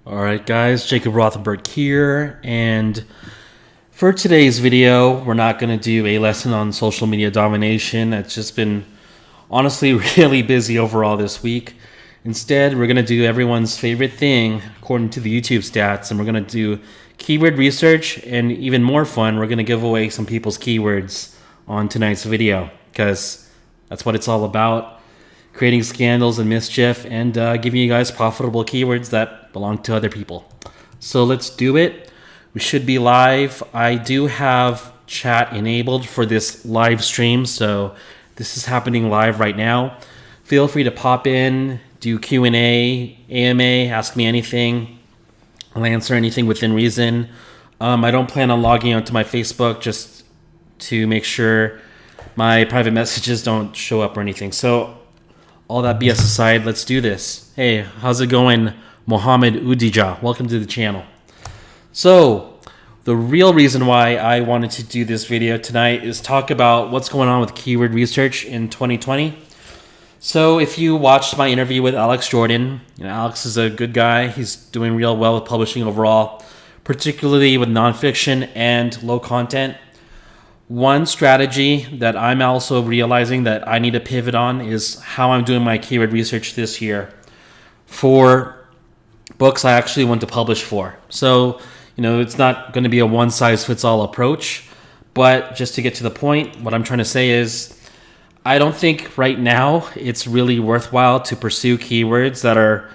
Alright guys, Jacob Rothenberg here, and for today's video, we're not going to do a lesson on social media domination. It's just been honestly really busy overall this week. Instead, we're going to do everyone's favorite thing according to the YouTube stats, and we're going to do keyword research, and even more fun, we're going to give away some people's keywords on tonight's video, because that's what it's all about. Creating scandals and mischief, and giving you guys profitable keywords that belong to other people. So let's do it. We should be live. I do have chat enabled for this live stream, so this is happening live right now. Feel free to pop in, do Q&A, AMA, ask me anything. I'll answer anything within reason. I don't plan on logging onto my Facebook just to make sure my private messages don't show up or anything. So all that BS aside, let's do this. Hey, how's it going, Mohammed Udija? Welcome to the channel. So, the real reason why I wanted to do this video tonight is talk about what's going on with keyword research in 2020. So, if you watched my interview with Alex Jordan, Alex is a good guy. He's doing real well with publishing overall, particularly with nonfiction and low content. One strategy that I'm also realizing that I need to pivot on is how I'm doing my keyword research this year for books I actually want to publish for. So, it's not going to be a one-size-fits-all approach, but just to get to the point, what I'm trying to say is I don't think right now it's really worthwhile to pursue keywords that are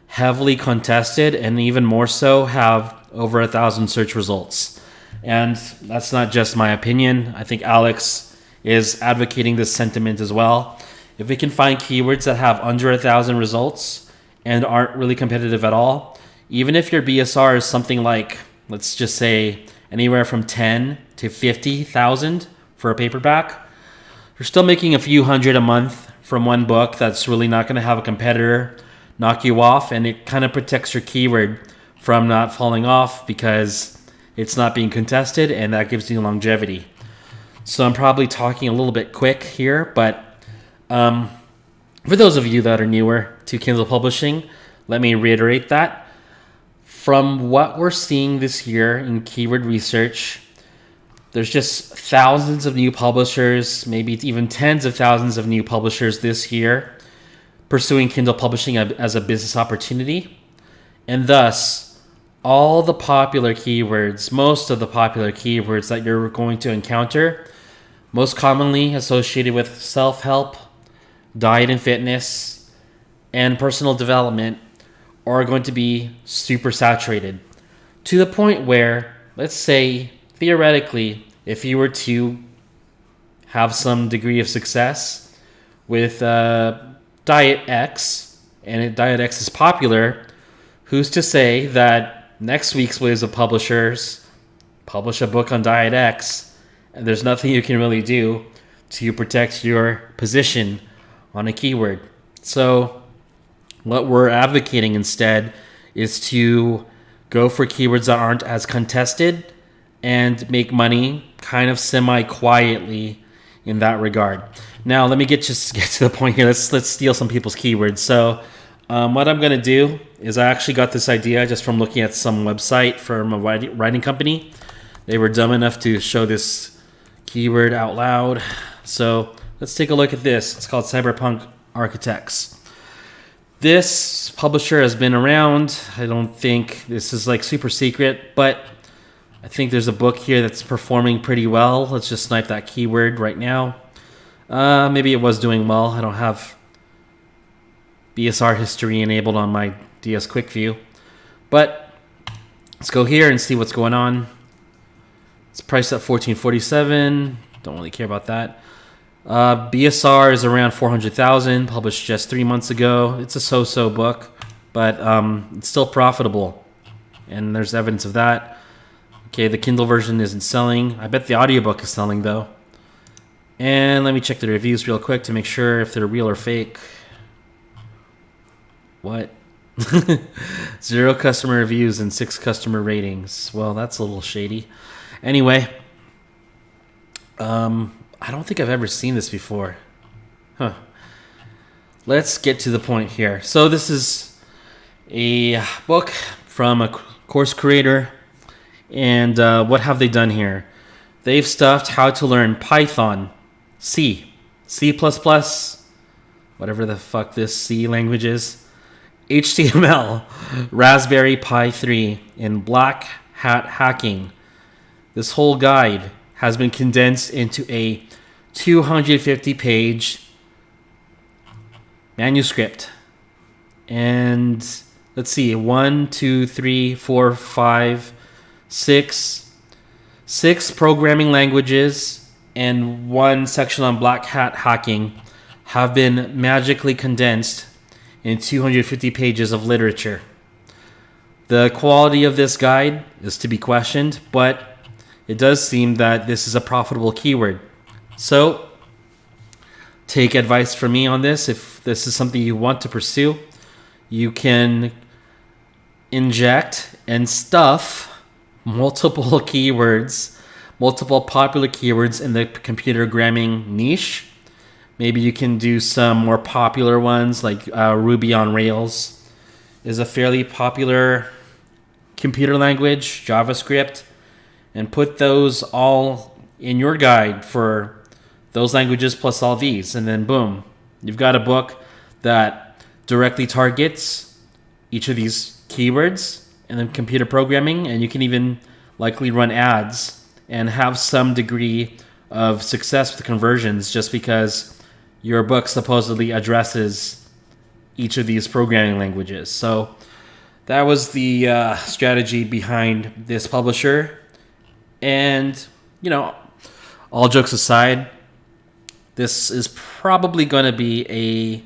heavily contested and even more so have over 1,000 search results. And that's not just my opinion. I think Alex is advocating this sentiment as well. If we can find keywords that have under 1,000 results and aren't really competitive at all, even if your BSR is something like, let's just say, anywhere from 10 to 50,000 for a paperback, you're still making a few hundred a month from one book that's really not going to have a competitor knock you off, and it kind of protects your keyword from not falling off because it's not being contested, and that gives you longevity. So I'm probably talking a little bit quick here, but for those of you that are newer to Kindle publishing, let me reiterate that. From what we're seeing this year in keyword research, there's just thousands of new publishers, maybe even tens of thousands of new publishers this year pursuing Kindle publishing as a business opportunity, and thus all the popular keywords, most of the popular keywords that you're going to encounter, most commonly associated with self-help, diet and fitness, and personal development, are going to be super saturated to the point where, let's say, theoretically, if you were to have some degree of success with Diet X, and Diet X is popular, who's to say that next week's waves of publishers publish a book on Diet X, and there's nothing you can really do to protect your position on a keyword. So what we're advocating instead is to go for keywords that aren't as contested and make money kind of semi-quietly in that regard. Now, let me get to the point here. Let's steal some people's keywords. So what I'm going to do is I actually got this idea just from looking at some website from a writing company. They were dumb enough to show this keyword out loud. So let's take a look at this. It's called Cyberpunk Architects. This publisher has been around. I don't think this is like super secret, but I think there's a book here that's performing pretty well. Let's just snipe that keyword right now. Maybe it was doing well. I don't have BSR history enabled on my DS Quick View, but let's go here and see what's going on. It's priced at $14.47. Don't really care about that. BSR is around 400,000, published just 3 months ago. It's a so-so book, but it's still profitable, and there's evidence of that. Okay, the Kindle version isn't selling. I bet the audiobook is selling though. And let me check the reviews real quick to make sure if they're real or fake. What? 0 customer reviews and 6 customer ratings. Well, that's a little shady. Anyway, I don't think I've ever seen this before. Huh. Let's get to the point here. So this is a book from a course creator. And what have they done here? They've stuffed how to learn Python, C, C++, whatever the fuck this C language is, HTML, Raspberry Pi 3, and Black Hat hacking. This whole guide has been condensed into a 250-page manuscript. And let's see, 1, 2, 3, 4, 5, 6 programming languages and one section on Black Hat hacking have been magically condensed in 250 pages of literature. The quality of this guide is to be questioned, but it does seem that this is a profitable keyword. So take advice from me on this. If this is something you want to pursue, you can inject and stuff multiple keywords, multiple popular keywords in the computer gramming niche. Maybe you can do some more popular ones like Ruby on Rails is a fairly popular computer language, JavaScript, and put those all in your guide for those languages plus all these. And then boom, you've got a book that directly targets each of these keywords and then computer programming, and you can even likely run ads and have some degree of success with conversions just because your book supposedly addresses each of these programming languages. So that was the strategy behind this publisher. And, you know, all jokes aside, this is probably going to be a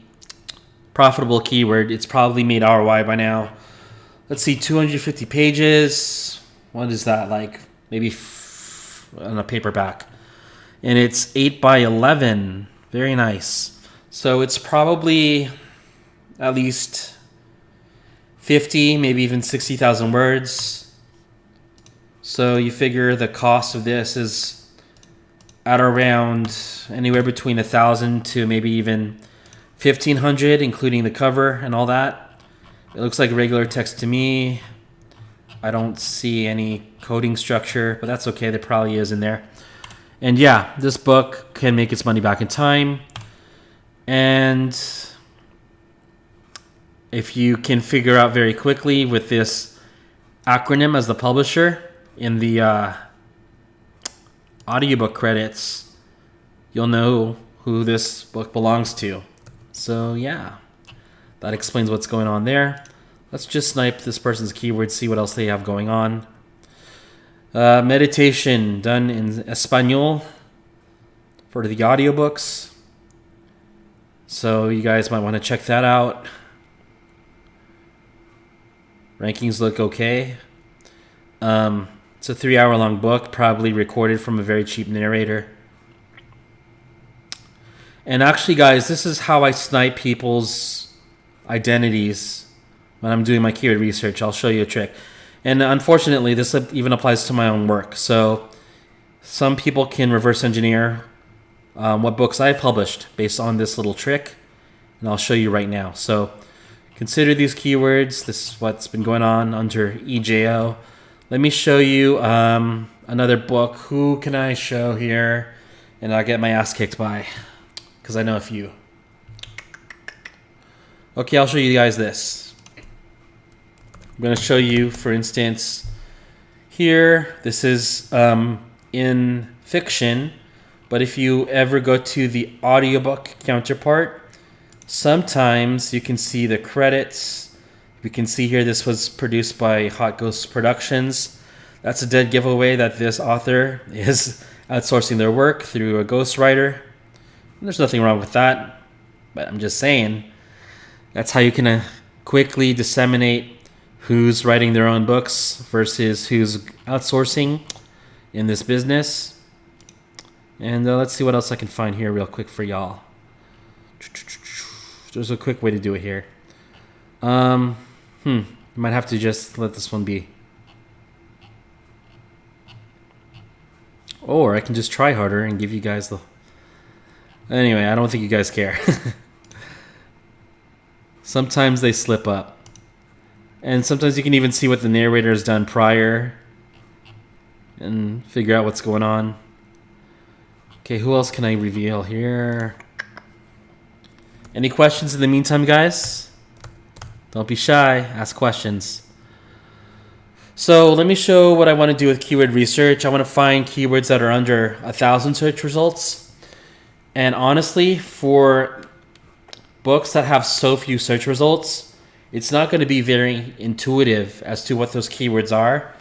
profitable keyword. It's probably made ROI by now. Let's see, 250 pages. What is that, like maybe on a paperback? And it's 8 by 11. Very nice. So it's probably at least 50, maybe even 60,000 words. So you figure the cost of this is at around anywhere between 1,000 to maybe even 1,500, including the cover and all that. It looks like regular text to me. I don't see any coding structure, but that's okay. There probably is in there. And yeah, this book can make its money back in time. And if you can figure out very quickly with this acronym as the publisher in the audiobook credits, you'll know who this book belongs to. So yeah, that explains what's going on there. Let's just snipe this person's keywords, see what else they have going on. Meditation done in Espanol for the audiobooks. So you guys might want to check that out. Rankings look okay. It's a 3-hour-long book, probably recorded from a very cheap narrator. And actually, guys, this is how I snipe people's identities when I'm doing my keyword research. I'll show you a trick. And unfortunately, this even applies to my own work. So some people can reverse engineer what books I've published based on this little trick. And I'll show you right now. So consider these keywords. This is what's been going on under EJO. Let me show you another book. Who can I show here? And I'll get my ass kicked by, because I know a few. Okay, I'll show you guys this. I'm going to show you, for instance, here, this is in fiction, but if you ever go to the audiobook counterpart, sometimes you can see the credits. We can see here this was produced by Hot Ghost Productions. That's a dead giveaway that this author is outsourcing their work through a ghostwriter. There's nothing wrong with that, but I'm just saying that's how you can quickly disseminate who's writing their own books versus who's outsourcing in this business. And let's see what else I can find here real quick for y'all. There's a quick way to do it here. Might have to just let this one be. Or I can just try harder and give you guys the... Anyway, I don't think you guys care. Sometimes they slip up. And sometimes you can even see what the narrator has done prior and figure out what's going on. Okay, who else can I reveal here? Any questions in the meantime, guys? Don't be shy. Ask questions. So let me show what I want to do with keyword research. I want to find keywords that are under 1,000 search results. And honestly, for books that have so few search results, it's not going to be very intuitive as to what those keywords are.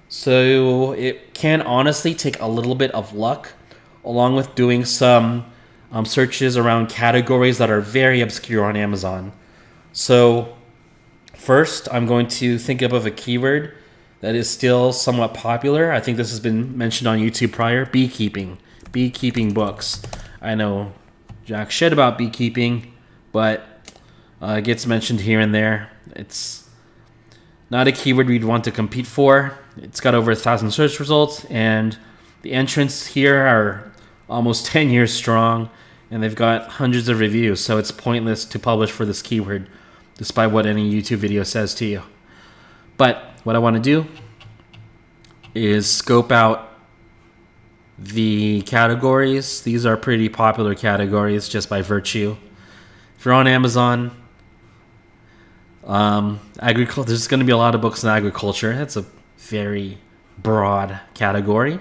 So it can honestly take a little bit of luck, along with doing some searches around categories that are very obscure on Amazon. So first, I'm going to think of a keyword that is still somewhat popular. I think this has been mentioned on YouTube prior. Beekeeping. Beekeeping books. I know jack shit about beekeeping, but it gets mentioned here and there. It's not a keyword we'd want to compete for. It's got over 1,000 search results, and the entrants here are almost 10 years strong, and they've got hundreds of reviews, so it's pointless to publish for this keyword, despite what any YouTube video says to you. But what I want to do is scope out the categories. These are pretty popular categories just by virtue. If you're on Amazon, agriculture, there's going to be a lot of books in agriculture. That's a very broad category.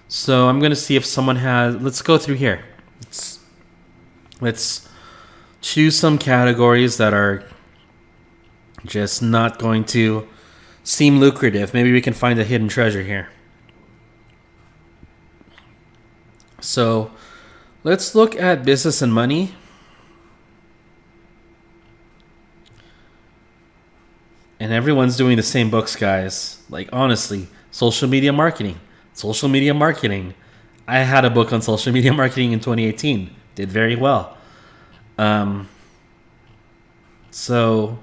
So I'm going to see if someone has, let's go through here. Let's choose some categories that are just not going to seem lucrative. Maybe we can find a hidden treasure here. So let's look at business and money. And everyone's doing the same books, guys. Like, honestly, social media marketing. Social media marketing. I had a book on social media marketing in 2018. Did very well. So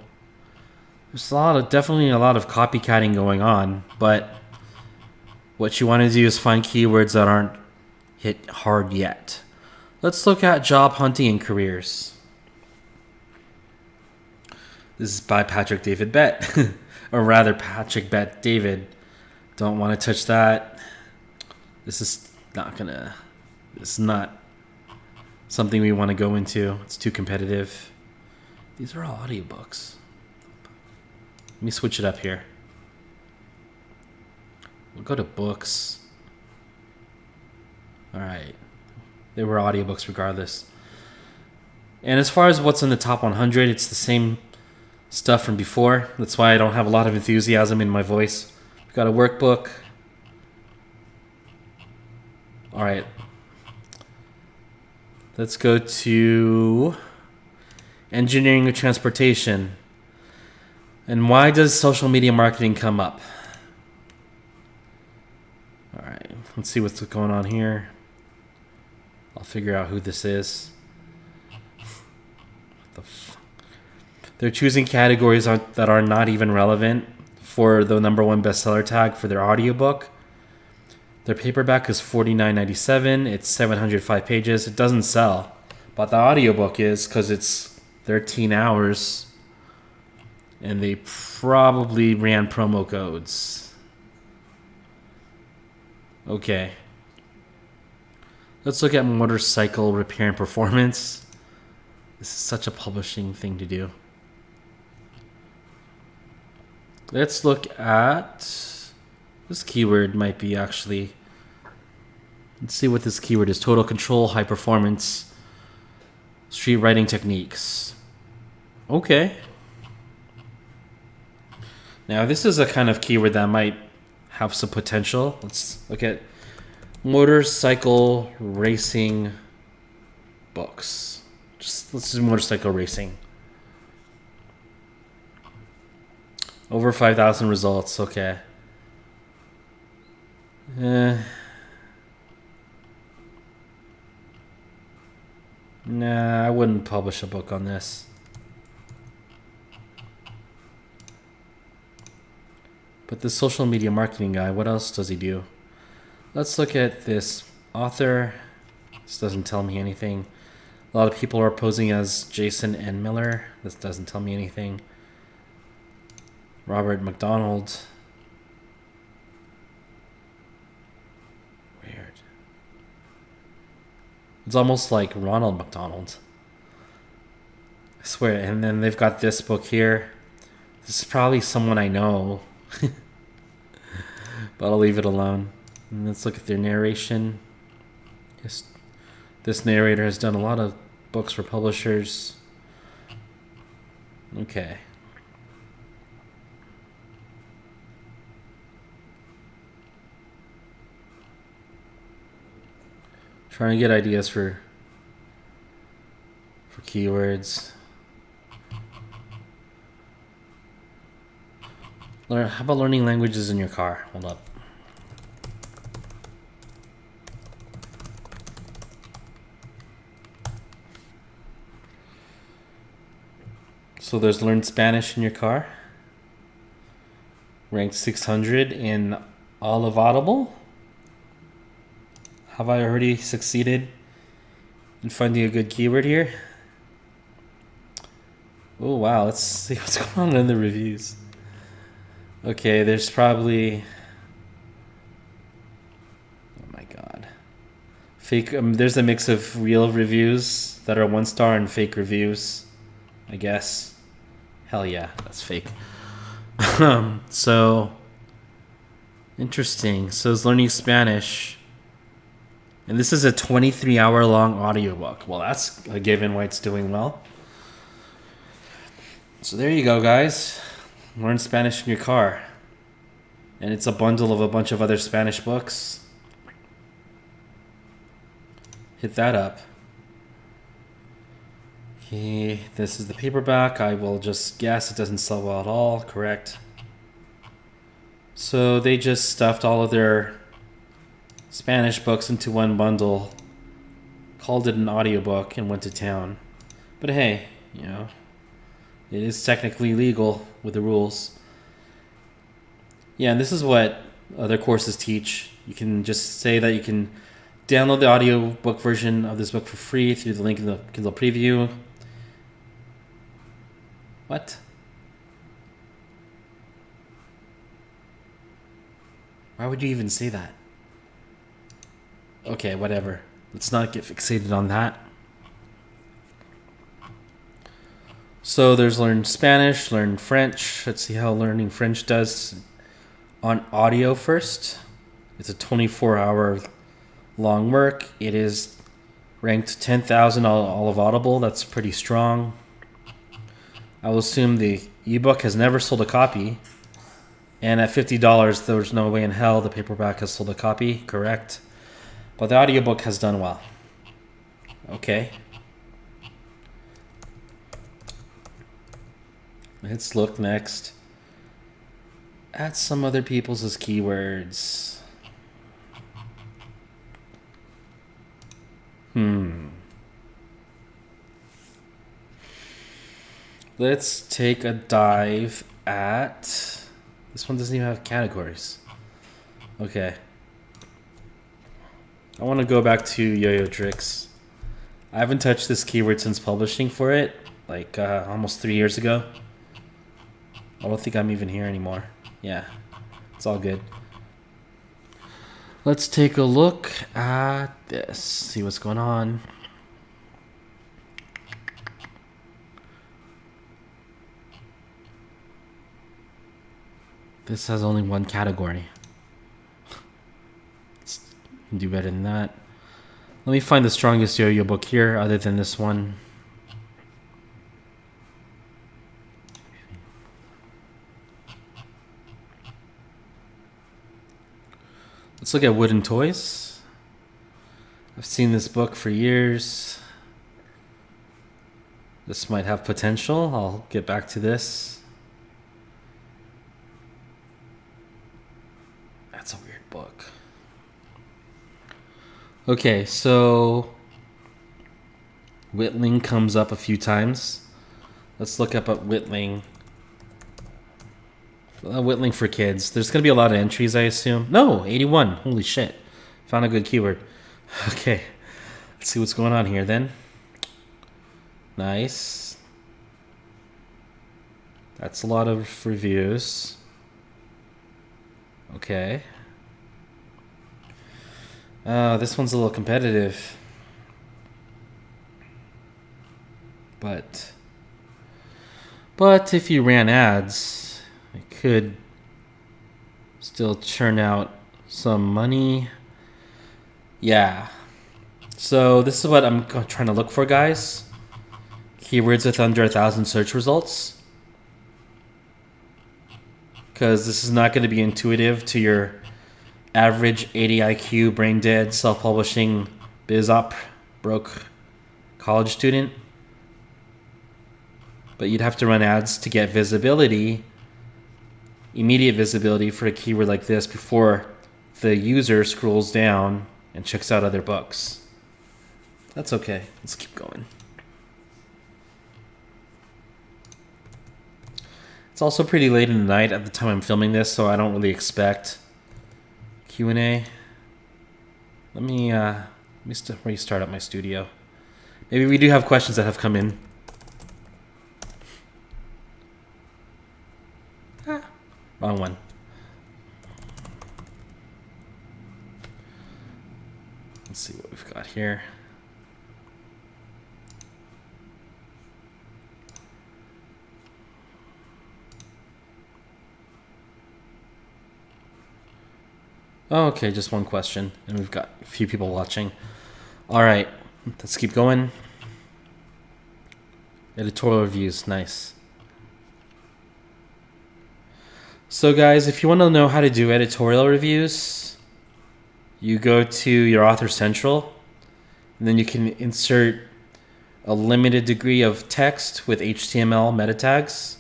there's definitely a lot of copycatting going on, but what you want to do is find keywords that aren't hit hard yet. Let's look at job hunting and careers. This is by Patrick David Bett, or rather Patrick Bett David. Don't want to touch that. This is not something we want to go into. It's too competitive. These are all audiobooks. Let me switch it up here. We'll go to books. All right. They were audiobooks regardless. And as far as what's in the top 100, it's the same stuff from before. That's why I don't have a lot of enthusiasm in my voice. We've got a workbook. All right. Let's go to engineering and transportation. And why does social media marketing come up? All right, let's see what's going on here. I'll figure out who this is. They're choosing categories that are not even relevant for the #1 bestseller tag for their audiobook. Their paperback is $49.97. It's 705 pages. It doesn't sell, but the audiobook is, because it's 13 hours. And they probably ran promo codes. Okay. Let's look at motorcycle repair and performance. This is such a publishing thing to do. Let's look at this keyword. Might be actually. Let's see what this keyword is. Total control, high performance, street writing techniques. Okay. Now, this is a kind of keyword that might have some potential. Let's look at motorcycle racing books. Let's do motorcycle racing. Over 5,000 results. Okay. Nah, I wouldn't publish a book on this. But the social media marketing guy, what else does he do? Let's look at this author. This doesn't tell me anything. A lot of people are posing as Jason N. Miller. This doesn't tell me anything. Robert McDonald. Weird. It's almost like Ronald McDonald. I swear. And then they've got this book here. This is probably someone I know. But I'll leave it alone. And let's look at their narration. This narrator has done a lot of books for publishers. Okay. Trying to get ideas for keywords. How about learning languages in your car? Hold up. So there's learn Spanish in your car. Ranked 600 in all of Audible. Have I already succeeded in finding a good keyword here? Oh wow, let's see what's going on in the reviews. Okay, there's probably... Oh my god. Fake. There's a mix of real reviews that are 1-star and fake reviews, I guess. Hell yeah, that's fake. So, interesting. So it's learning Spanish. And this is a 23-hour long audiobook. Well, that's a given why it's doing well. So there you go, guys. Learn Spanish in your car. And it's a bundle of a bunch of other Spanish books. Hit that up. Okay, this is the paperback. I will just guess it doesn't sell well at all. Correct. So they just stuffed all of their Spanish books into one bundle, called it an audiobook, and went to town. But hey, you know, it is technically legal with the rules. Yeah, and this is what other courses teach. You can just say that you can download the audiobook version of this book for free through the link in the Kindle preview. What? Why would you even say that? Okay, whatever. Let's not get fixated on that. So there's learn Spanish, learn French. Let's see how learning French does on audio first. It's a 24-hour long work. It is ranked 10,000 all of Audible. That's pretty strong. I will assume the ebook has never sold a copy. And at $50, there's no way in hell the paperback has sold a copy. Correct. But the audiobook has done well. Okay. Let's look next at some other people's keywords. Let's take a dive at... This one doesn't even have categories. Okay. I want to go back to Yo-Yo Tricks. I haven't touched this keyword since publishing for it, like almost 3 years ago. I don't think I'm even here anymore. Yeah, it's all good. Let's take a look at this, see what's going on. This has only one category. Can do better than that. Let me find the strongest yo-yo book here other than this one. Let's look at Wooden Toys. I've seen this book for years. This might have potential. I'll get back to this. That's a weird book. Okay, so Whitling comes up a few times. Let's look up at Whitling. Whitling for kids. There's going to be a lot of entries, I assume. No, 81. Holy shit. Found a good keyword. Okay, let's see what's going on here then. Nice. That's a lot of reviews. Okay. This one's a little competitive. But if you ran ads, it could still churn out some money. Yeah. So this is what I'm trying to look for, guys. Keywords with under 1,000 search results. Because this is not going to be intuitive to your average 80 IQ, brain dead, self-publishing, biz op, broke college student. But you'd have to run ads to get visibility, immediate visibility for a keyword like this before the user scrolls down and checks out other books. That's okay. Let's keep going. It's also pretty late in the night at the time I'm filming this, so I don't really expect Q&A. Let me restart up my studio. Maybe we do have questions that have come in. Wrong one. Let's see what we've got here. Oh, okay, just one question, and we've got a few people watching. All right, let's keep going. Editorial reviews, nice. So guys, if you want to know how to do editorial reviews, you go to your Author Central, and then you can insert a limited degree of text with HTML meta tags,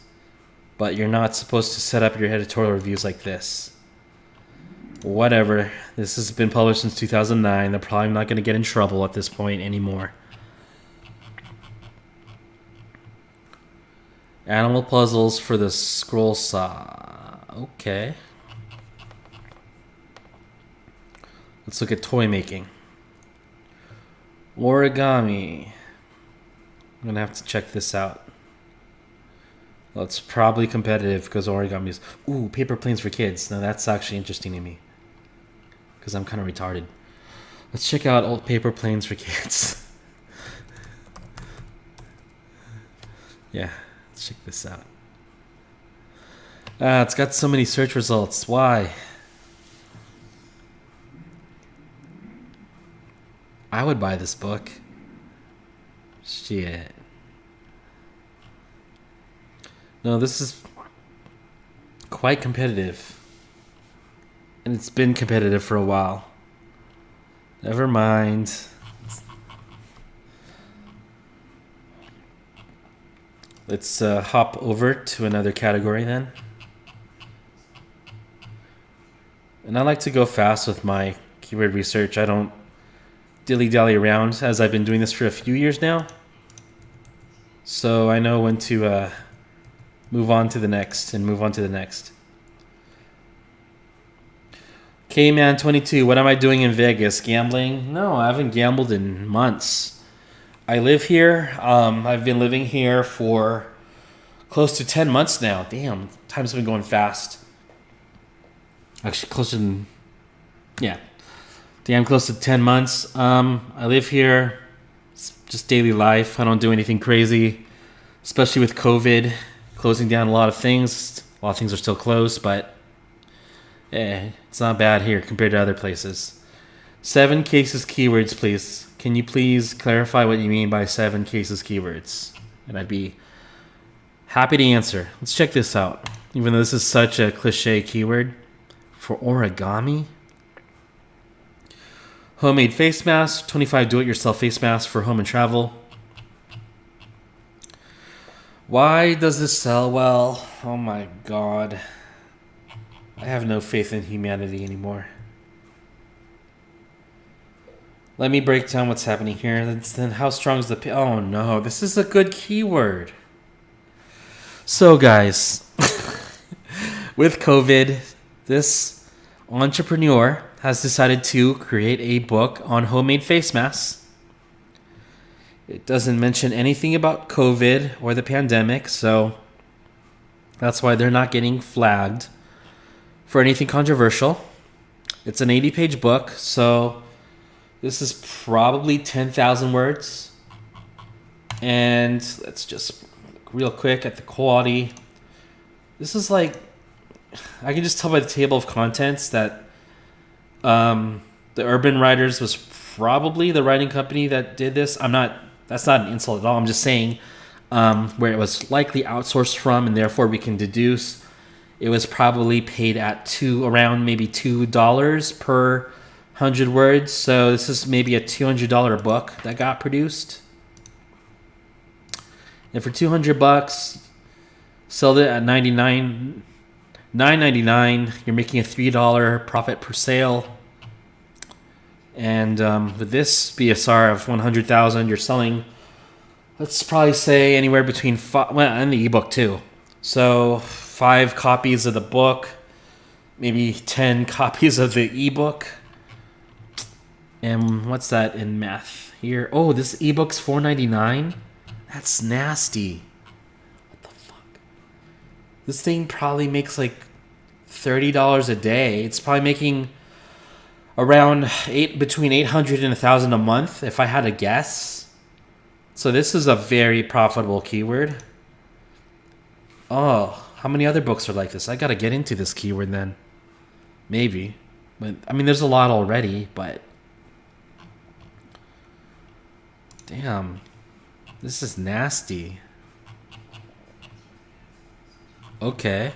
but you're not supposed to set up your editorial reviews like this. Whatever. This has been published since 2009. They're probably not going to get in trouble at this point anymore. Animal puzzles for the scroll saw. Okay. Let's look at toy making. Origami. I'm going to have to check this out. Well, it's probably competitive because origami is... Ooh, paper planes for kids. Now that's actually interesting to me, because I'm kind of retarded. Let's check out old paper planes for kids. Yeah, let's check this out. It's got so many search results. Why? I would buy this book. Shit. No, this is quite competitive. And it's been competitive for a while. Never mind. Let's hop over to another category then. And I like to go fast with my keyword research. I don't dilly-dally around, as I've been doing this for a few years now. So I know when to move on to the next and move on to the next. K-Man22, what am I doing in Vegas? Gambling? No, I haven't gambled in months. I live here. I've been living here for close to 10 months now. Damn, time's been going fast. Actually, closer than... Yeah. Damn, close to 10 months. I live here. It's just daily life. I don't do anything crazy, especially with COVID closing down a lot of things. A lot of things are still closed, but it's not bad here compared to other places. 7 cases keywords, please. Can you please clarify what you mean by 7 cases keywords? And I'd be happy to answer. Let's check this out. Even though this is such a cliche keyword. For origami. Homemade face mask. 25 do-it-yourself face masks for home and travel. Why does this sell well? Oh my god. I have no faith in humanity anymore. Let me break down what's happening here. Then how strong is the... Oh no, this is a good keyword. So guys, with COVID, this entrepreneur has decided to create a book on homemade face masks. It doesn't mention anything about COVID or the pandemic, so That's why they're not getting flagged for anything controversial. It's an 80-page book, so this is probably 10,000 words. And let's just look real quick at the quality. This is like, I can just tell by the table of contents that the Urban Writers was probably the writing company that did this. That's not an insult at all. I'm just saying where it was likely outsourced from, and therefore we can deduce it was probably paid at around maybe $2 per 100 words. So this is maybe a $200 book that got produced. And for $200, sold it at $9.99. You're making a $3 profit per sale. And with this BSR of 100,000, you're selling, let's probably say anywhere between and the ebook too. So 5 copies of the book, maybe 10 copies of the ebook. And what's that in math here? Oh, this ebook's $4.99. That's nasty. What the fuck? This thing probably makes like $30 a day. It's probably making around between $800 and $1,000 a month, if I had to guess. So this is a very profitable keyword. Oh, how many other books are like this? I gotta get into this keyword then. Maybe. But I mean, there's a lot already, but damn. This is nasty. Okay.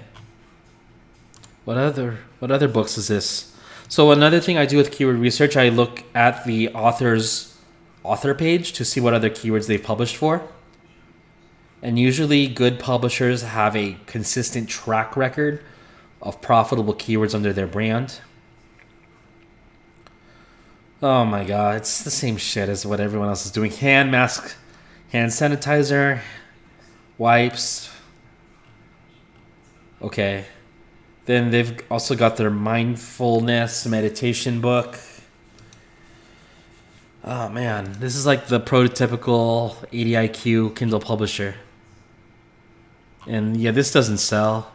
What other books is this? So another thing I do with keyword research, I look at the author's author page to see what other keywords they've published for. And usually good publishers have a consistent track record of profitable keywords under their brand. Oh my god, it's the same shit as what everyone else is doing. Hand sanitizer, wipes. Okay. Then they've also got their mindfulness meditation book. Oh man, this is like the prototypical 80 IQ Kindle publisher. And yeah, this doesn't sell.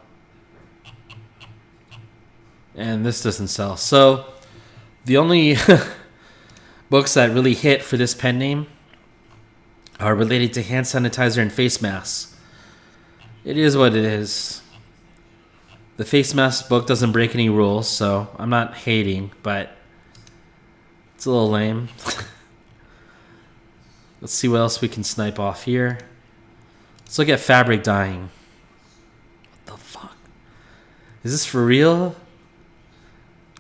And this doesn't sell. So the only books that really hit for this pen name are related to hand sanitizer and face masks. It is what it is. The face mask book doesn't break any rules, so I'm not hating, but it's a little lame. Let's see what else we can snipe off here. Let's look at fabric dyeing. What the fuck? Is this for real?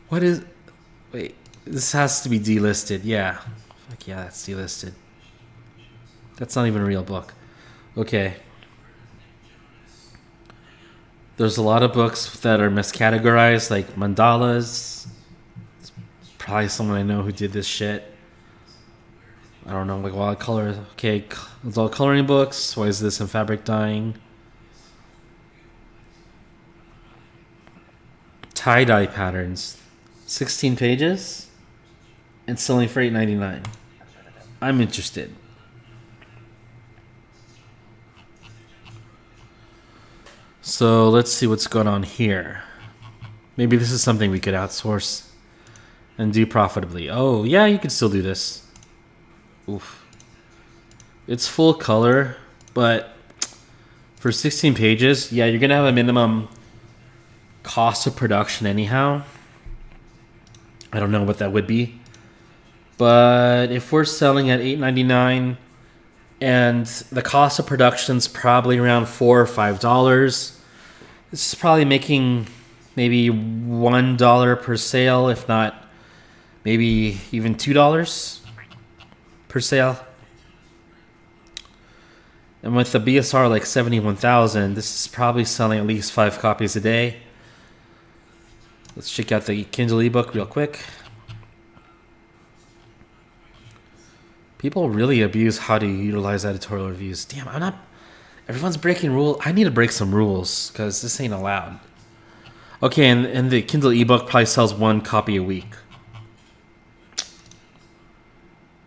What is... Wait, this has to be delisted. Yeah. Fuck yeah, that's delisted. That's not even a real book. Okay. There's a lot of books that are miscategorized, like mandalas. It's probably someone I know who did this shit. I don't know, like watercolor. Okay, it's all coloring books. Why is this in fabric dyeing? Tie-dye patterns. 16 pages and selling for $8.99. I'm interested. So let's see what's going on here. Maybe this is something we could outsource and do profitably. Oh, yeah, you could still do this. Oof. It's full color, but for 16 pages, yeah, you're going to have a minimum cost of production anyhow. I don't know what that would be. But if we're selling at $8.99 and the cost of production's probably around $4 or $5, this is probably making maybe $1 per sale, if not maybe even $2 per sale. And with the BSR like 71,000, this is probably selling at least 5 copies a day. Let's check out the Kindle ebook real quick. People really abuse how to utilize editorial reviews. Damn, everyone's breaking rules. I need to break some rules because this ain't allowed. Okay, and the Kindle ebook probably sells 1 copy a week.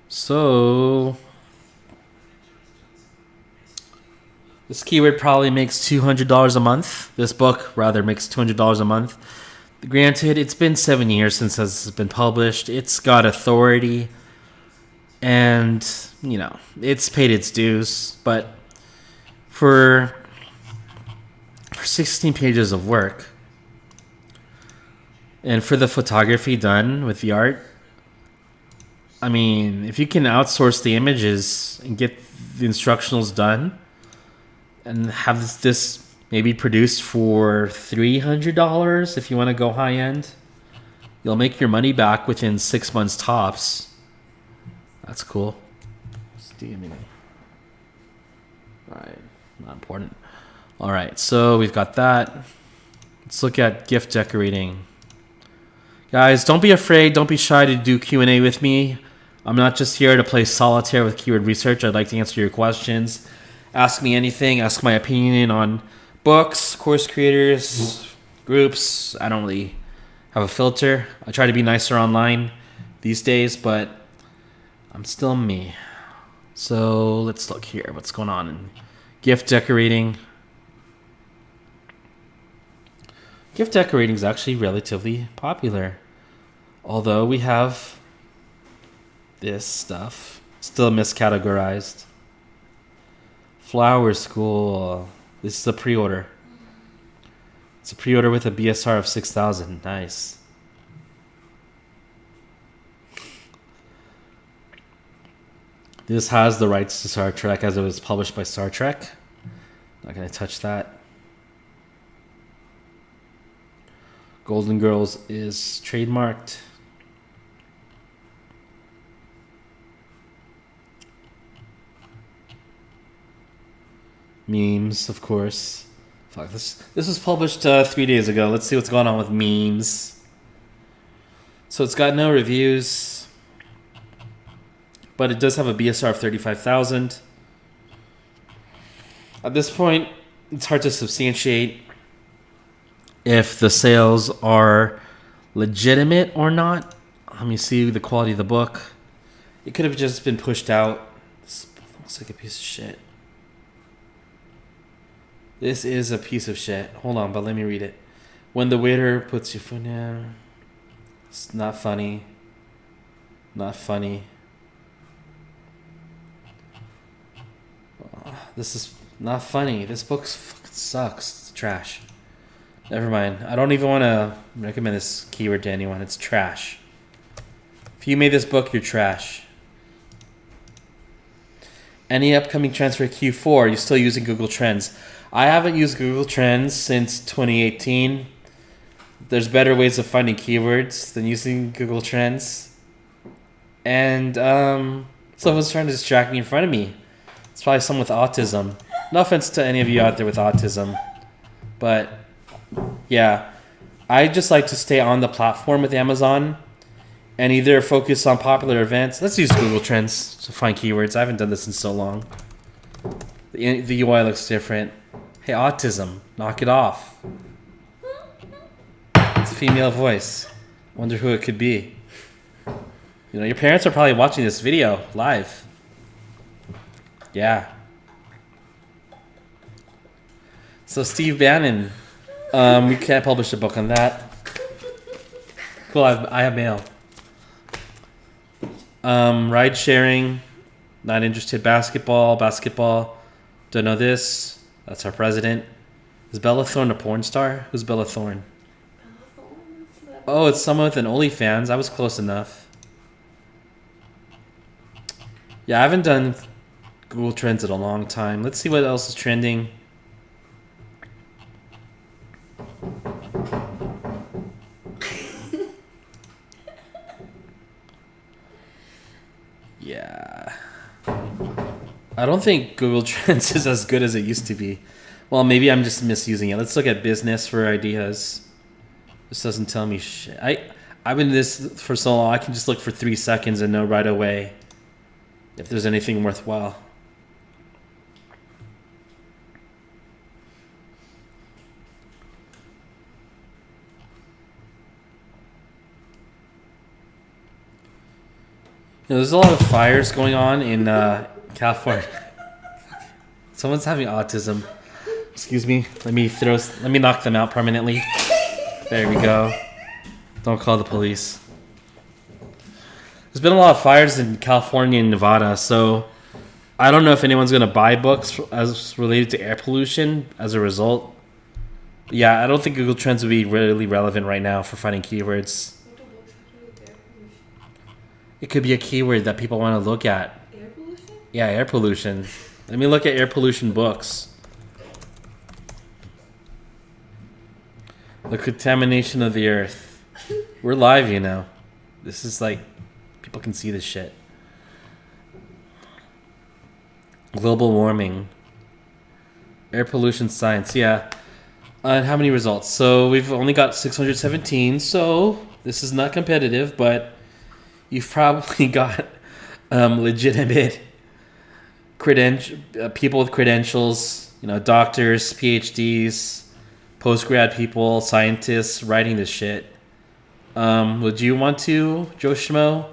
So This keyword probably makes $200 a month. This book, rather, makes $200 a month. Granted, it's been 7 years since it's been published. It's got authority. And, you know, it's paid its dues. But for 16 pages of work, and for the photography done with the art, I mean, if you can outsource the images and get the instructionals done and have this maybe produced for $300 if you want to go high end, you'll make your money back within 6 months tops. That's cool. Alright, not important. Alright, so we've got that. Let's look at gift decorating. Guys, don't be afraid, don't be shy to do Q&A with me. I'm not just here to play solitaire with keyword research. I'd like to answer your questions. Ask me anything, ask my opinion on books, course creators, groups. I don't really have a filter. I try to be nicer online these days, but I'm still me. So let's look here. What's going on in gift decorating? Gift decorating is actually relatively popular. Although we have this stuff still miscategorized. Flower School. This is a pre-order. It's a pre-order with a BSR of 6,000. Nice. This has the rights to Star Trek as it was published by Star Trek. Not going to touch that. Golden Girls is trademarked. Memes, of course. Fuck, this was published 3 days ago. Let's see what's going on with memes. So it's got no reviews, but it does have a BSR of 35,000. At this point, it's hard to substantiate if the sales are legitimate or not. Let me see the quality of the book. It could have just been pushed out. This looks like a piece of shit. This is a piece of shit. Hold on, but let me read it. When the waiter puts your foot down. It's not funny. Not funny. This is not funny. This book fucking sucks. It's trash. Never mind. I don't even want to recommend this keyword to anyone. It's trash. If you made this book, you're trash. Any upcoming trends for Q4? Are you still using Google Trends? I haven't used Google Trends since 2018. There's better ways of finding keywords than using Google Trends. And someone's trying to distract me in front of me. It's probably someone with autism. No offense to any of you out there with autism. But yeah, I just like to stay on the platform with Amazon and either focus on popular events. Let's use Google Trends to find keywords. I haven't done this in so long. The UI looks different. Hey, autism, knock it off. It's a female voice. Wonder who it could be. You know, your parents are probably watching this video live. Yeah. So Steve Bannon, we can't publish a book on that. Cool, I have mail. Ride sharing, not interested. Basketball, don't know this. That's our president. Is Bella Thorne a porn star? Who's Bella Thorne? Oh, it's someone with an OnlyFans. I was close enough. Yeah, I haven't done Google Trends in a long time. Let's see what else is trending. Yeah. I don't think Google Trends is as good as it used to be. Well, maybe I'm just misusing it. Let's look at business for ideas. This doesn't tell me shit. I've been in this for so long, I can just look for 3 seconds and know right away if there's anything worthwhile. You know, there's a lot of fires going on in California. Someone's having autism. Excuse me. Let me knock them out permanently. There we go. Don't call the police. There's been a lot of fires in California and Nevada, so I don't know if anyone's going to buy books as related to air pollution as a result. Yeah, I don't think Google Trends would be really relevant right now for finding keywords. It could be a keyword that people want to look at. Air pollution? Yeah, air pollution. Let me look at air pollution books. The contamination of the earth. We're live, you know. This is like, people can see this shit. Global warming. Air pollution science, yeah. And how many results? So we've only got 617, so this is not competitive, but you've probably got legitimate people with credentials, you know, doctors, PhDs, post-grad people, scientists writing this shit. Would you want to, Joe Schmo,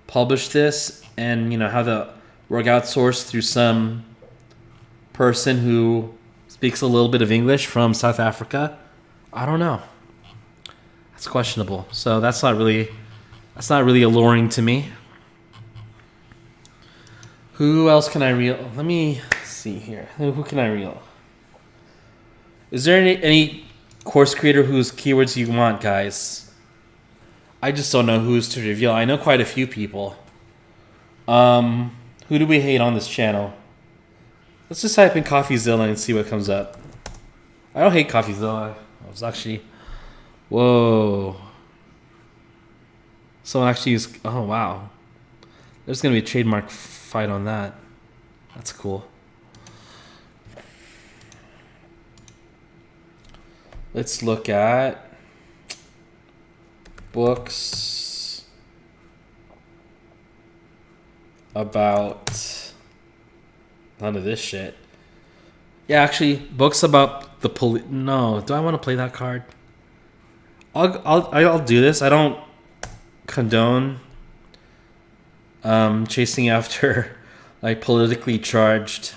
publish this and, you know, have the work outsourced through some person who speaks a little bit of English from South Africa? I don't know. That's questionable. So that's not really alluring to me. Who else can I reel? Let me see here. Who can I reel? Is there any course creator whose keywords you want, guys? I just don't know who's to reveal. I know quite a few people. Who do we hate on this channel? Let's just type in CoffeeZilla and see what comes up. I don't hate CoffeeZilla. I was actually... Whoa. Someone actually used... Oh, wow. There's going to be a trademark fight on that. That's cool. Let's look at books about none of this shit. Yeah, actually, books about the police. No, do I want to play that card? I'll do this. I don't condone chasing after like politically charged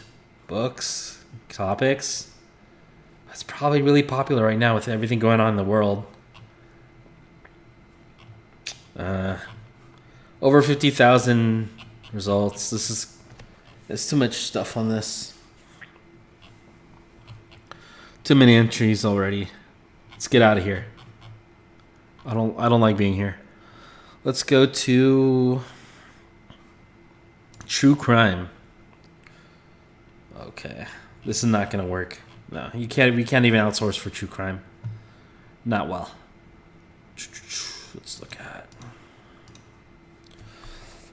books, topics. It's probably really popular right now with everything going on in the world. Over 50,000 results. There's too much stuff on this. Too many entries already. Let's get out of here. I don't like being here. Let's go to true crime. Okay. This is not gonna work. No, we can't even outsource for true crime. Not well. Let's look at.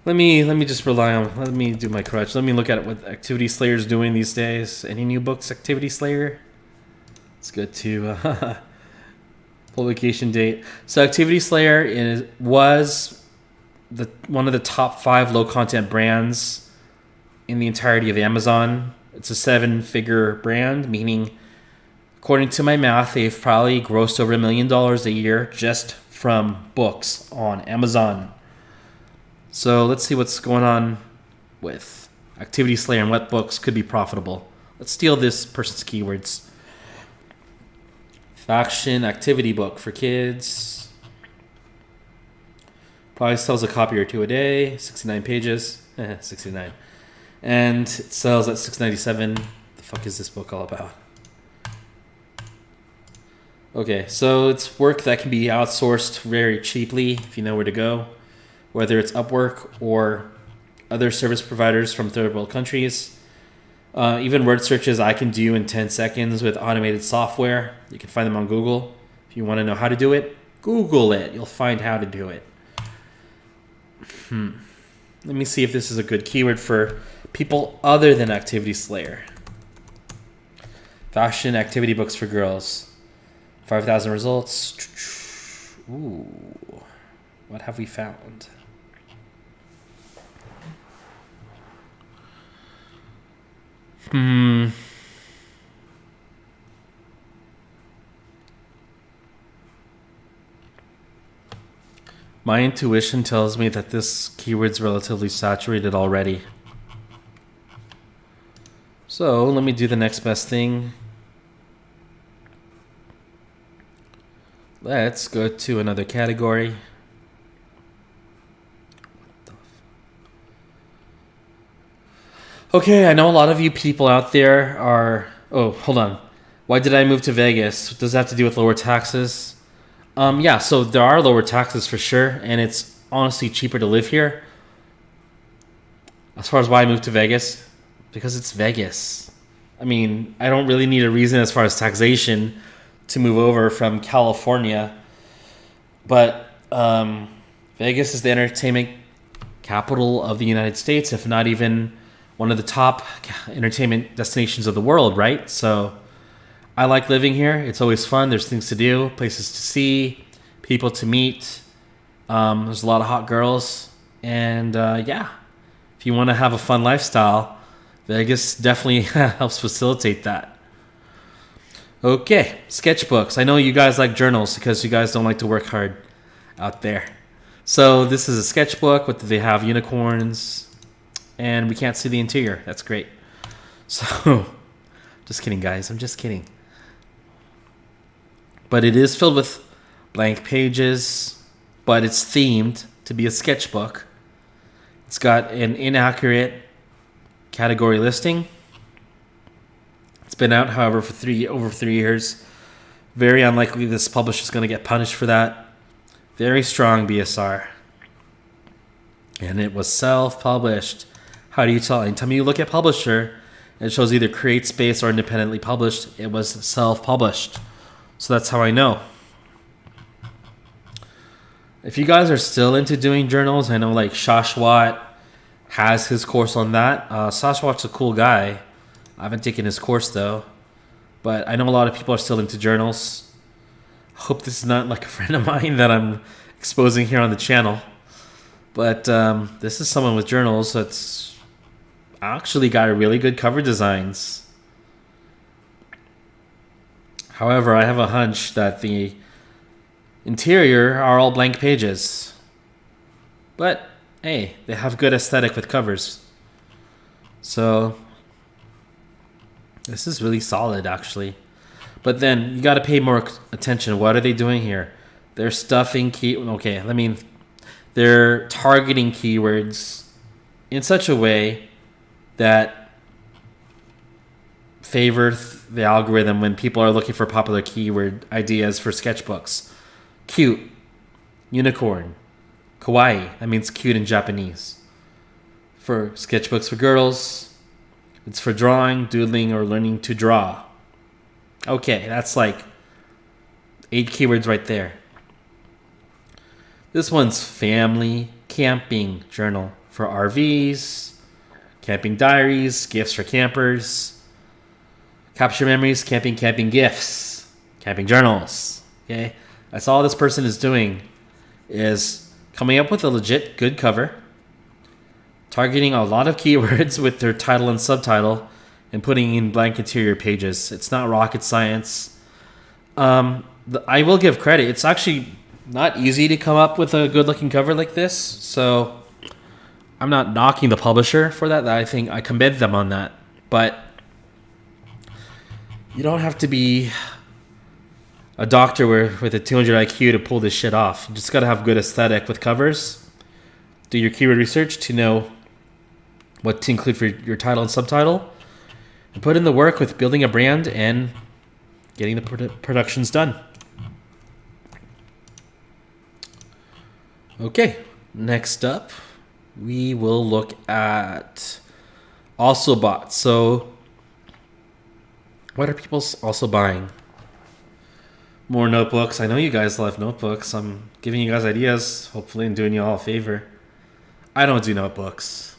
Let me just rely on. Let me do my crutch. Let me look at what Activity Slayer is doing these days. Any new books, Activity Slayer? Let's go to publication date. So Activity Slayer was one of the top 5 low content brands in the entirety of Amazon. It's a 7-figure brand, meaning, according to my math, they've probably grossed over $1 million a year just from books on Amazon. So let's see what's going on with Activity Slayer and what books could be profitable. Let's steal this person's keywords. Faction activity book for kids. Probably sells a copy or two a day. 69 pages. 69. And it sells at $6.97. The fuck is this book all about? Okay, so it's work that can be outsourced very cheaply if you know where to go, whether it's Upwork or other service providers from third world countries. Even word searches I can do in 10 seconds with automated software. You can find them on Google. If you want to know how to do it, Google it. You'll find how to do it. Let me see if this is a good keyword for people other than Activity Slayer. Fashion activity books for girls. 5,000 results. Ooh. What have we found? My intuition tells me that this keyword's relatively saturated already. So let me do the next best thing. Let's go to another category. Okay, I know a lot of you people out there are... Oh, hold on. Why did I move to Vegas? Does that have to do with lower taxes? Yeah, so there are lower taxes for sure, and it's honestly cheaper to live here. As far as why I moved to Vegas, because it's Vegas. I mean, I don't really need a reason as far as taxation to move over from California. But Vegas is the entertainment capital of the United States, if not even one of the top entertainment destinations of the world, right? So I like living here. It's always fun. There's things to do, places to see, people to meet. There's a lot of hot girls. And yeah, if you want to have a fun lifestyle, Vegas definitely helps facilitate that. Okay, sketchbooks. I know you guys like journals because you guys don't like to work hard out there. So this is a sketchbook. What do they have? Unicorns. And we can't see the interior. That's great. So, just kidding, guys. I'm just kidding. But it is filled with blank pages, but it's themed to be a sketchbook. It's got an inaccurate category listing. It's been out, however, for over 3 years. Very unlikely this publisher is going to get punished for that. Very strong BSR. And it was self-published. How do you tell? Anytime you look at publisher, it shows either create space or independently published. It was self-published. So that's how I know. If you guys are still into doing journals, I know like Shashwat has his course on that. Shashwat's a cool guy. I haven't taken his course though. But I know a lot of people are still into journals. I hope this is not like a friend of mine that I'm exposing here on the channel. But this is someone with journals that's actually got a really good cover designs. However, I have a hunch that the interior are all blank pages. But hey, they have good aesthetic with covers. So this is really solid actually. But then you got to pay more attention. What are they doing here? They're stuffing they're targeting keywords in such a way that favor the algorithm when people are looking for popular keyword ideas for sketchbooks. Cute, unicorn, kawaii, that means cute in Japanese. For sketchbooks for girls, it's for drawing, doodling, or learning to draw. Okay, that's like 8 keywords right there. This one's family camping journal for RVs, camping diaries, gifts for campers, capture memories, camping gifts, camping journals. Okay, that's all this person is doing, is coming up with a legit good cover, targeting a lot of keywords with their title and subtitle, and putting in blank interior pages. It's not rocket science. I will give credit. It's actually not easy to come up with a good-looking cover like this, so I'm not knocking the publisher for that. I think I commend them on that. But you don't have to be a doctor with a 200 IQ to pull this shit off. You just got to have good aesthetic with covers. Do your keyword research to know what to include for your title and subtitle. And put in the work with building a brand and getting the productions done. Okay, next up, we will look at also bought. So what are people also buying? More notebooks. I know you guys love notebooks. I'm giving you guys ideas, hopefully, and doing you all a favor. I don't do notebooks.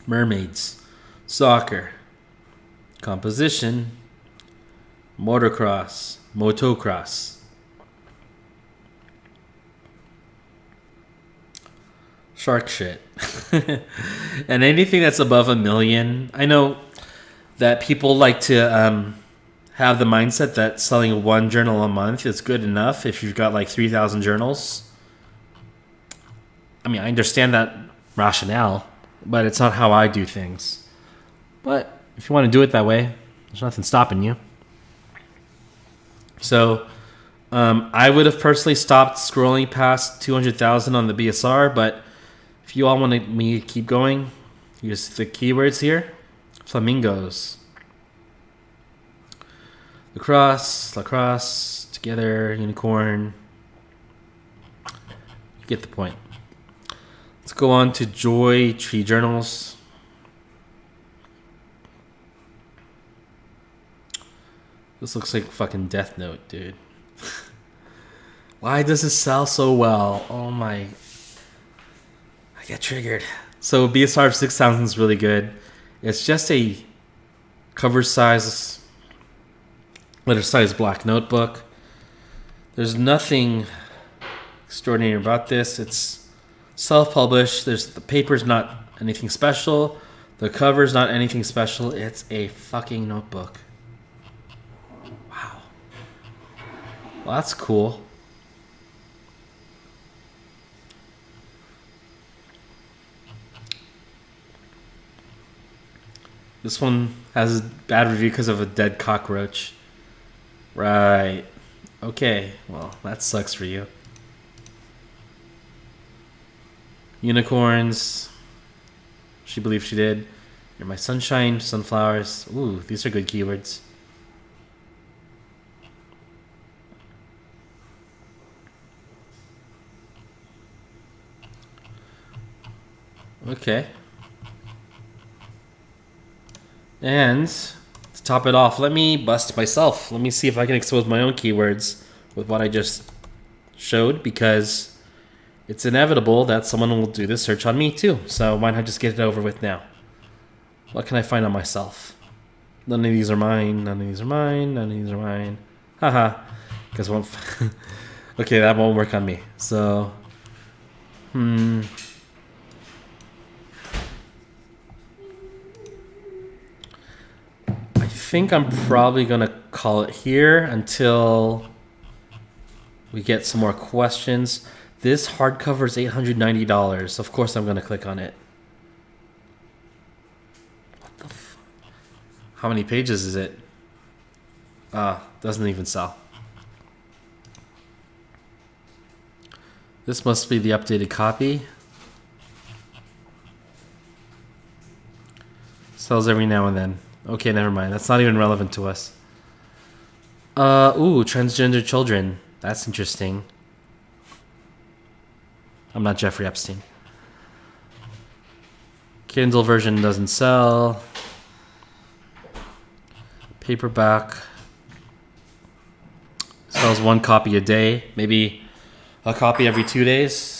Mermaids, soccer, composition, motocross, shark shit. And anything that's above 1 million. I know that people like to have the mindset that selling one journal a month is good enough if you've got like 3,000 journals. I mean, I understand that rationale, but it's not how I do things. But if you want to do it that way, there's nothing stopping you. So I would have personally stopped scrolling past 200,000 on the BSR, but if you all want me to keep going, use the keywords here. Flamingos. Lacrosse, together, unicorn. You get the point. Let's go on to Joy Tree Journals. This looks like fucking Death Note, dude. Why does this sell so well? Oh my. I get triggered. So BSR of 6,000 is really good. It's just a cover size, letter size black notebook. There's nothing extraordinary about this. It's self-published. The paper's not anything special. The cover's not anything special. It's a fucking notebook. Wow. Well, that's cool. This one has a bad review because of a dead cockroach. Right. Okay. Well, that sucks for you. Unicorns. She believes she did. You're my sunshine, sunflowers. Ooh, these are good keywords. Okay. And to top it off, let me bust myself. Let me see if I can expose my own keywords with what I just showed, because it's inevitable that someone will do this search on me too. So why not just get it over with now? What can I find on myself? None of these are mine. None of these are mine. None of these are mine. Haha. Because one. Okay, that won't work on me. So, I think I'm probably gonna call it here until we get some more questions. This hardcover is $890. Of course I'm gonna click on it. What the f... How many pages is it? Doesn't even sell. This must be the updated copy. Sells every now and then. Okay, never mind. That's not even relevant to us. Ooh, transgender children. That's interesting. I'm not Jeffrey Epstein. Kindle version doesn't sell. Paperback. Sells one copy a day. Maybe a copy every 2 days.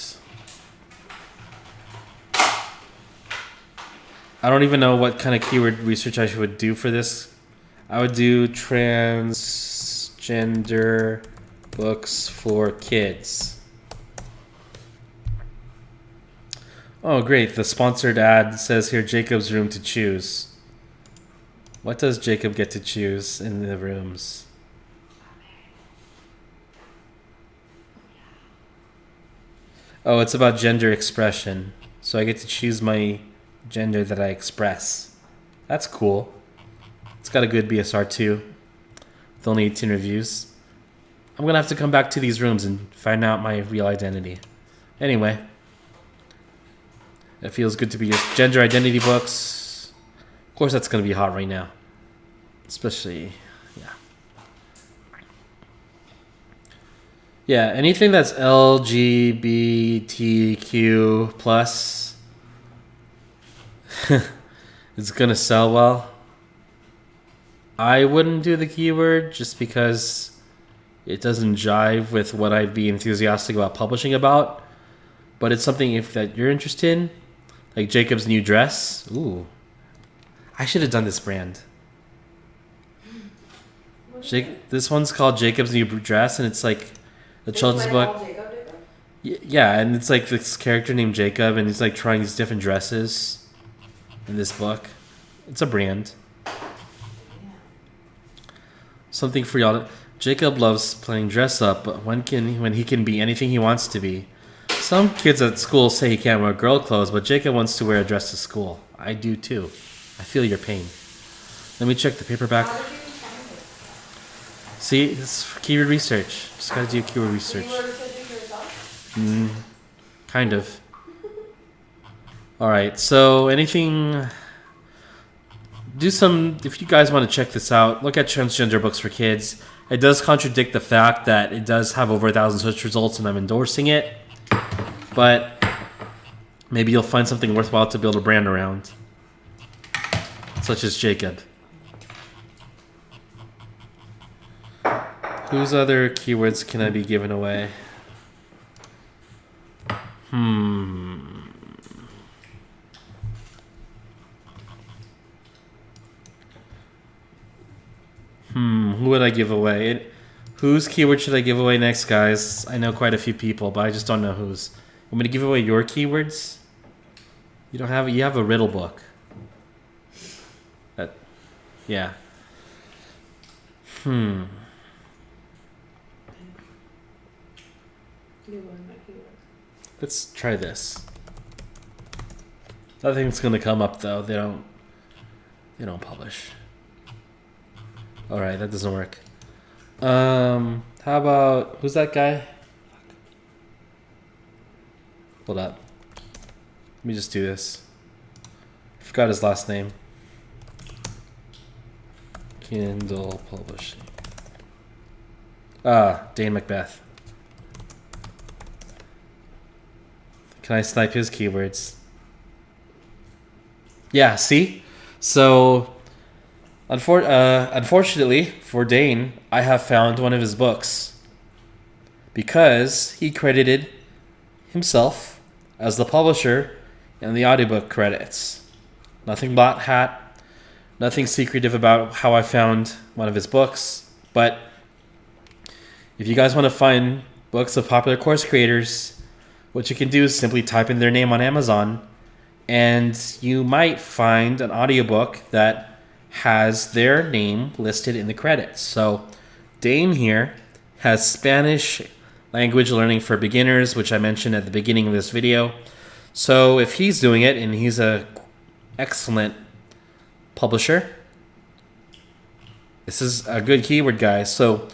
I don't even know what kind of keyword research I would do for this. I would do transgender books for kids. Oh, great. The sponsored ad says here, Jacob's room to choose. What does Jacob get to choose in the rooms? Oh, it's about gender expression. So I get to choose my gender that I express. That's cool. It's got a good BSR too, with only 18 reviews. I'm gonna have to come back to these rooms and find out my real identity. Anyway, it feels good to be just gender identity books. Of course, that's gonna be hot right now, especially, yeah, anything that's LGBTQ plus. It's gonna sell well. I wouldn't do the keyword just because it doesn't jive with what I'd be enthusiastic about publishing about. But it's something that you're interested in, like Jacob's new dress. Ooh, I should have done this brand. This one's called Jacob's New Dress, and it's like a children's book. Yeah, and it's like this character named Jacob, and he's like trying these different dresses in this book. It's a brand. Something for y'all. Jacob loves playing dress up, but when he can be anything he wants to be. Some kids at school say he can't wear girl clothes, but Jacob wants to wear a dress to school. I do too. I feel your pain. Let me check the paperback. See, it's for keyword research. Just gotta do keyword research. Kind of. Alright, so anything... if you guys want to check this out, look at transgender books for kids. It does contradict the fact that it does have over 1,000 search results and I'm endorsing it. But maybe you'll find something worthwhile to build a brand around. Such as Jacob. Whose other keywords can I be giving away? Who would I give away? Whose keyword should I give away next, guys? I know quite a few people, but I just don't know whose. Want me to give away your keywords? You don't have. You have a riddle book. Yeah. Let's try this. Nothing's gonna come up though. They don't publish. Alright, that doesn't work. How about, who's that guy? Hold up. Let me just do this. I forgot his last name. Kindle Publishing. Dane Macbeth. Can I snipe his keywords? Yeah, see? So, unfortunately for Dane, I have found one of his books because he credited himself as the publisher in the audiobook credits. Nothing bot hat, nothing secretive about how I found one of his books, but if you guys want to find books of popular course creators, what you can do is simply type in their name on Amazon and you might find an audiobook that has their name listed in the credits. So Dane here has Spanish language learning for beginners, which I mentioned at the beginning of this video. So if he's doing it, and he's an excellent publisher, this is a good keyword, guys. So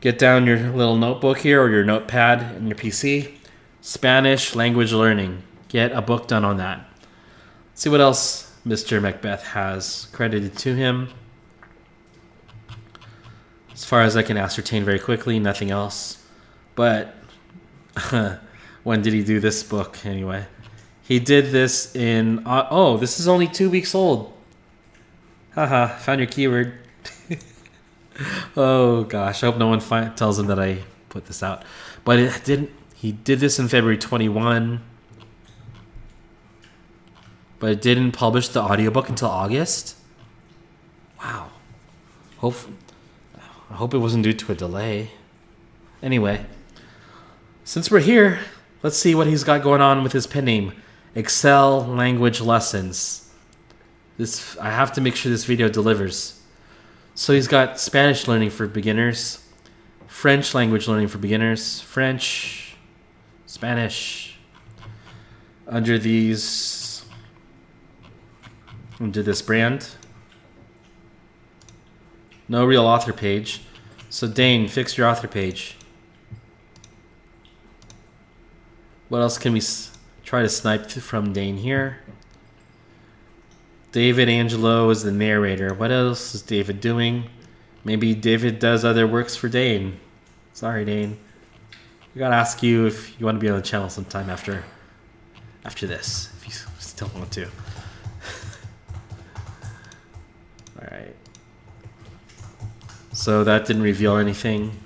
get down your little notebook here or your notepad in your PC. Spanish language learning. Get a book done on that. See what else Mr. Macbeth has credited to him. As far as I can ascertain very quickly, nothing else. But when did he do this book anyway? He did this in... this is only 2 weeks old. Haha, found your keyword. Oh gosh, I hope no one tells him that I put this out. But it didn't. He did this in February 21. But it didn't publish the audiobook until August? Wow. I hope it wasn't due to a delay. Anyway, since we're here, let's see what he's got going on with his pen name. Excel Language Lessons. I have to make sure this video delivers. So he's got Spanish learning for beginners, French language learning for beginners, French, Spanish. Under this brand. No real author page. So Dane, fix your author page. What else can we try to snipe from Dane here? David Angelo is the narrator. What else is David doing? Maybe David does other works for Dane. Sorry, Dane. We gotta ask you if you want to be on the channel sometime after this, if you still want to. Alright. So that didn't reveal anything.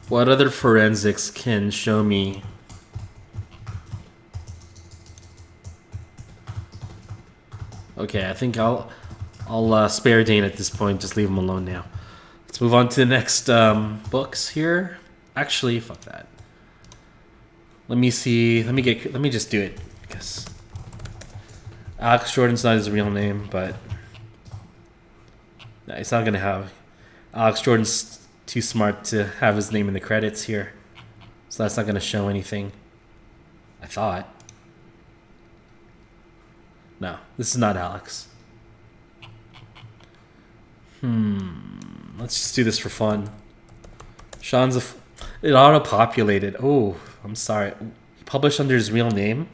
What other forensics can show me? Okay, I think I'll spare Dane at this point. Just leave him alone now. Let's move on to the next books here. Actually, fuck that. Let me see. Let me just do it because Alex Jordan's not his real name, but no, it's not gonna have. Alex Jordan's too smart to have his name in the credits here. So that's not going to show anything. I thought. No, this is not Alex. Let's just do this for fun. Sean's it auto-populated. Oh, I'm sorry. He published under his real name?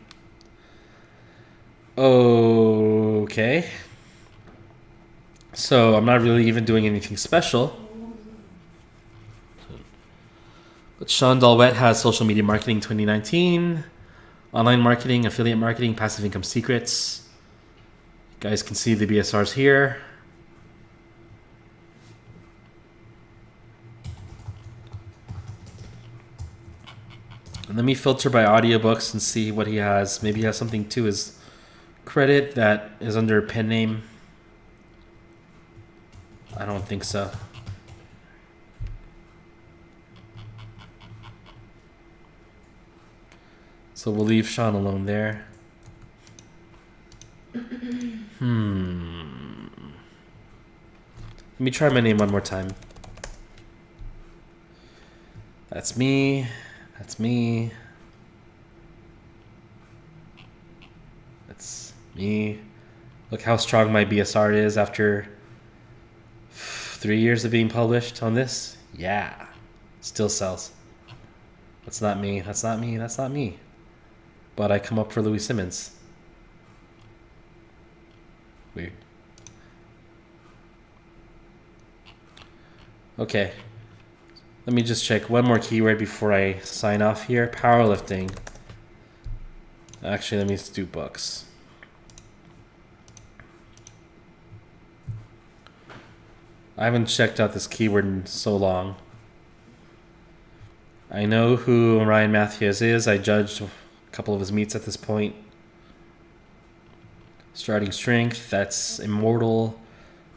Okay. So I'm not really even doing anything special. But Sean Dalwett has social media marketing 2019, online marketing, affiliate marketing, passive income secrets. You guys can see the BSRs here. And let me filter by audiobooks and see what he has. Maybe he has something to his credit that is under a pen name. I don't think so. So we'll leave Sean alone there. Let me try my name one more time. That's me. That's me. That's me. Look how strong my BSR is after 3 years of being published on this. Yeah. Still sells. That's not me. That's not me. That's not me. But I come up for Louis Simmons. Weird. Okay. Let me just check one more keyword before I sign off here. Powerlifting. Actually, let me do books. I haven't checked out this keyword in so long. I know who Ryan Matthews is. I judged a couple of his meets at this point. Starting strength, that's immortal.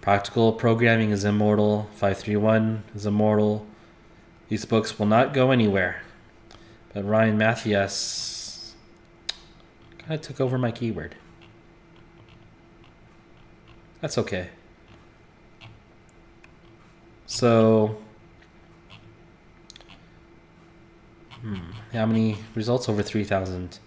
Practical programming is immortal. 531 is immortal. These books will not go anywhere. But Ryan Mathias kind of took over my keyword. That's okay. So, how many results? Over 3,000.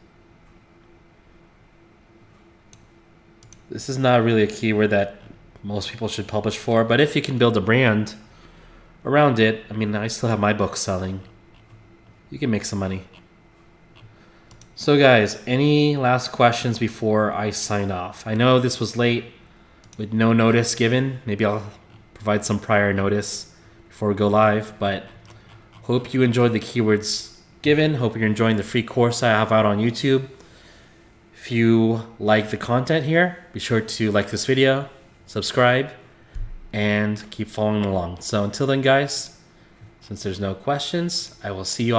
This is not really a keyword that most people should publish for, but if you can build a brand around it, I mean, I still have my books selling. You can make some money. So guys, any last questions before I sign off? I know this was late with no notice given. Maybe I'll provide some prior notice before we go live, but hope you enjoyed the keywords given. Hope you're enjoying the free course I have out on YouTube. If you like the content here, be sure to like this video, subscribe, and keep following along. So until then, guys, since there's no questions, I will see you all.